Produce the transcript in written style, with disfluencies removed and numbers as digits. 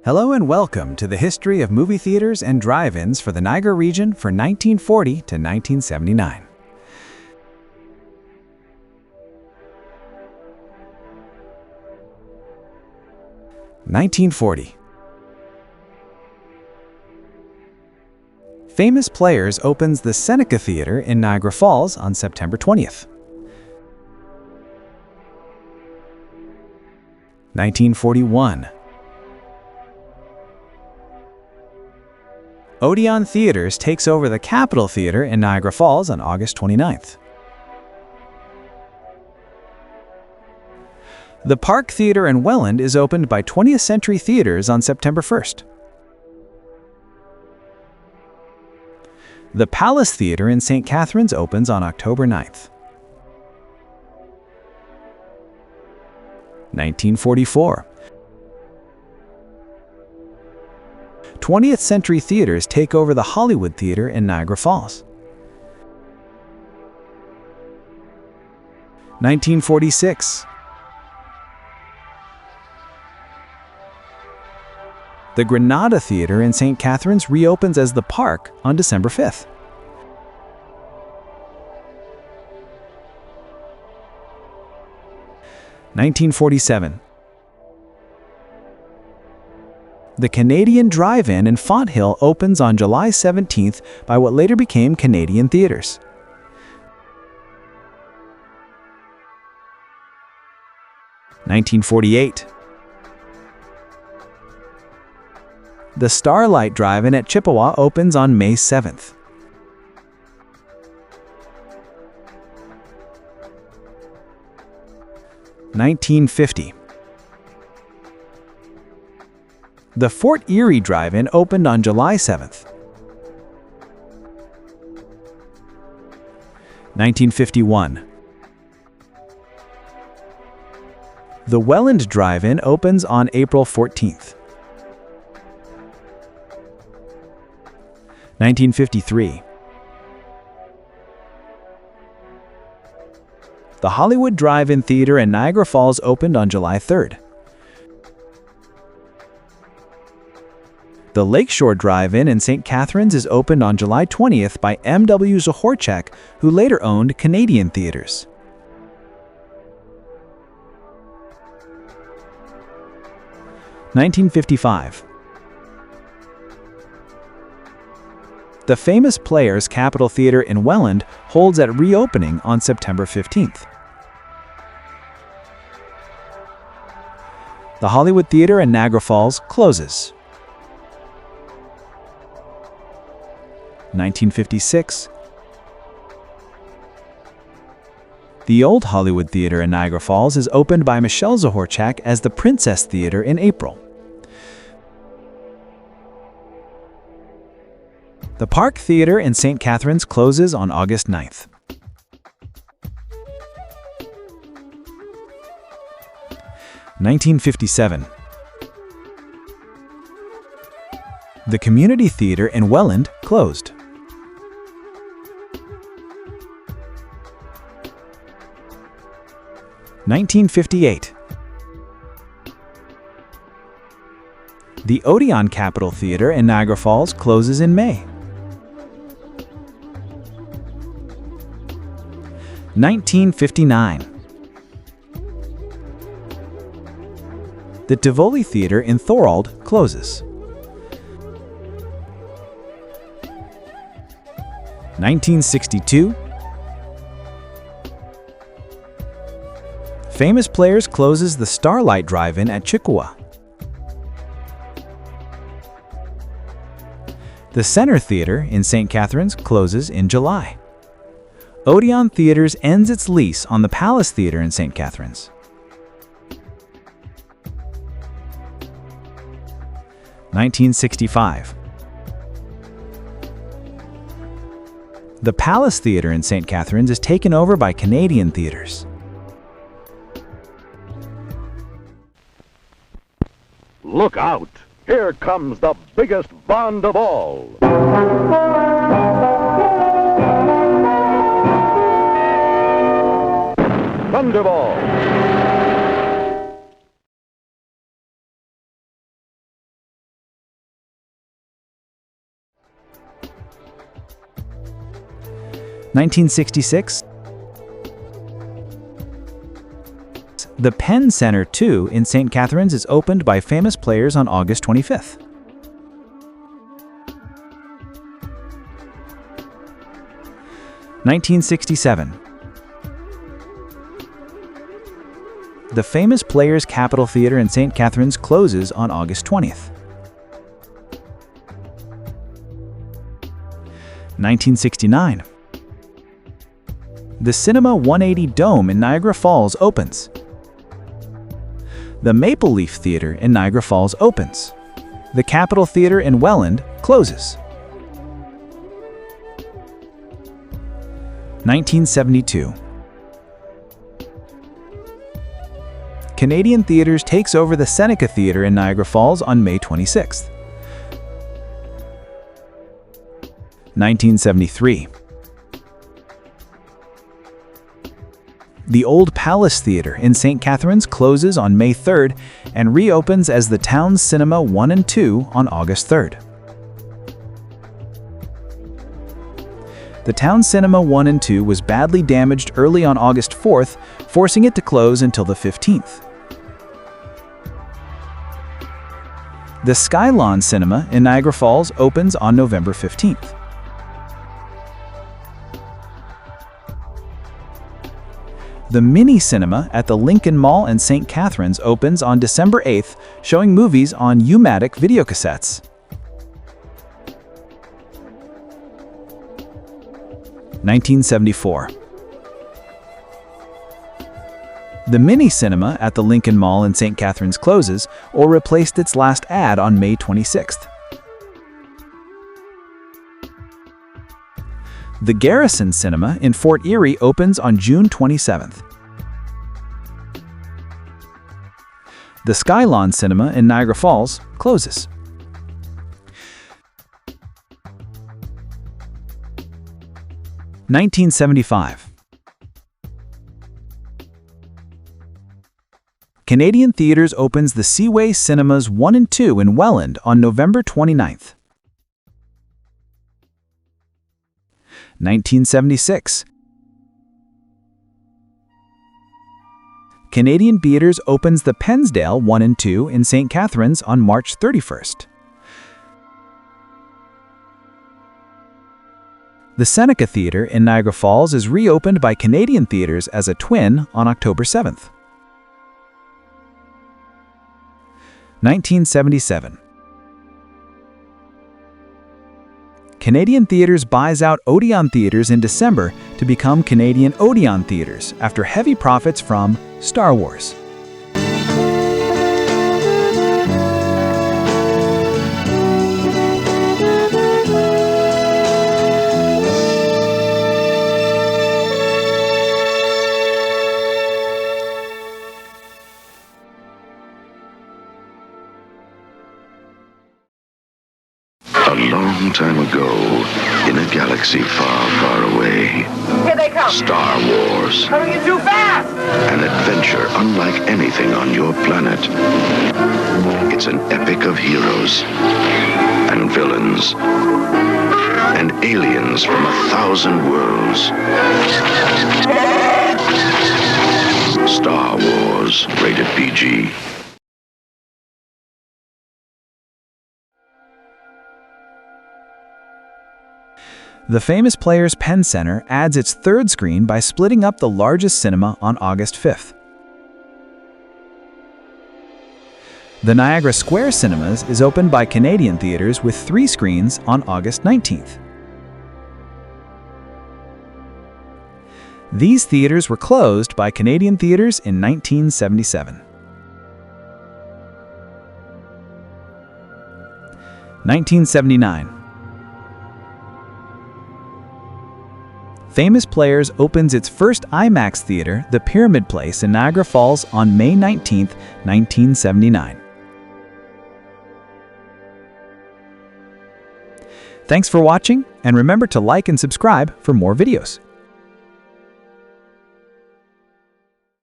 Hello and welcome to the history of movie theaters and drive-ins for the Niagara region for 1940 to 1979. (1940) Famous Players opens the Seneca Theatre in Niagara Falls on September 20th. 1941. Odeon Theatres takes over the Capitol Theatre in Niagara Falls on August 29th. The Park Theatre in Welland is opened by 20th Century Theatres on September 1st. The Palace Theatre in Saint Catharines opens on October 9th. 1944. 20th Century Theatres take over the Hollywood Theatre in Niagara Falls. 1946. The Granada Theatre in Saint Catharines reopens as the Park on December 5th. 1947. The Canadian Drive-In in Fonthill opens on July 17th by what later became Canadian Theatres. 1948. The Starlight Drive-In at Chippewa opens on May 7th. 1950. The Fort Erie Drive-In opened on July 7th. 1951. The Welland Drive-In opens on April 14th. 1953. The Hollywood Drive-In Theatre in Niagara Falls opened on July 3rd. The Lakeshore Drive-In in Saint Catharines is opened on July 20th by M.W. Zahorchek, who later owned Canadian Theatres. (1955) The Famous Players Capitol Theatre in Welland holds at reopening on September 15th. The Hollywood Theatre in Niagara Falls closes. 1956. The Old Hollywood Theatre in Niagara Falls is opened by Michelle Zahorchak as the Princess Theatre in April. The Park Theatre in Saint Catharines closes on August 9th. 1957. The Community Theatre in Welland closed. 1958. The Odeon Capitol Theatre in Niagara Falls closes in May. 1959. The Tivoli Theatre in Thorold closes. 1962. Famous Players closes the Starlight Drive-In at Chippewa. The Center Theatre in Saint Catharines closes in July. Odeon Theatres ends its lease on the Palace Theatre in Saint Catharines. 1965. The Palace Theatre in Saint Catharines is taken over by Canadian Theatres. Look out! Here comes the biggest Bond of all. Thunderball. 1966, the Penn Center 2 in Saint Catharines is opened by famous players on August 25th. 1967, the famous Players Capitol Theater in Saint Catharines closes on August 20th. 1969, the Cinema 180 Dome in Niagara Falls opens. The Maple Leaf Theater in Niagara Falls opens. The Capitol Theater in Welland closes. 1972, Canadian Theatres takes over the Seneca Theatre in Niagara Falls on May 26th. 1973, the Old Palace Theatre in Saint Catharines closes on May 3rd and reopens as the Town's Cinema 1 and 2 on August 3rd. The Town's Cinema 1 and 2 was badly damaged early on August 4th, forcing it to close until the 15th. The Skylon Cinema in Niagara Falls opens on November 15th. The Mini Cinema at the Lincoln Mall in Saint Catharines opens on December 8th, showing movies on U-Matic videocassettes. 1974. The Mini Cinema at the Lincoln Mall in Saint Catharines closes or replaced its last ad on May 26th. The Garrison Cinema in Fort Erie opens on June 27th. The Skylon Cinema in Niagara Falls closes. (1975) Canadian Theatres opens the Seaway Cinemas 1 and 2 in Welland on November 29th. 1976. Canadian Theatres opens the Pensdale 1 and 2 in Saint Catharines on March 31st. The Seneca Theatre in Niagara Falls is reopened by Canadian Theatres as a twin on October 7th. 1977. Canadian Theatres buys out Odeon Theatres in December to become Canadian Odeon Theatres after heavy profits from Star Wars. A long time ago, in a galaxy far, far away, Here they come. Star Wars, Coming in too fast. an adventure unlike anything on your planet. It's an epic of heroes and villains and aliens from 1,000 worlds. Star Wars, rated PG. The famous Players Penn Center adds its third screen by splitting up the largest cinema on August 5th. The Niagara Square Cinemas is opened by Canadian Theatres with 3 screens on August 19th. These theaters were closed by Canadian Theatres in 1977. 1979. Famous Players opens its first IMAX theater, the Pyramid Place in Niagara Falls, on May 19, 1979. Thanks for watching, and remember to like and subscribe for more videos.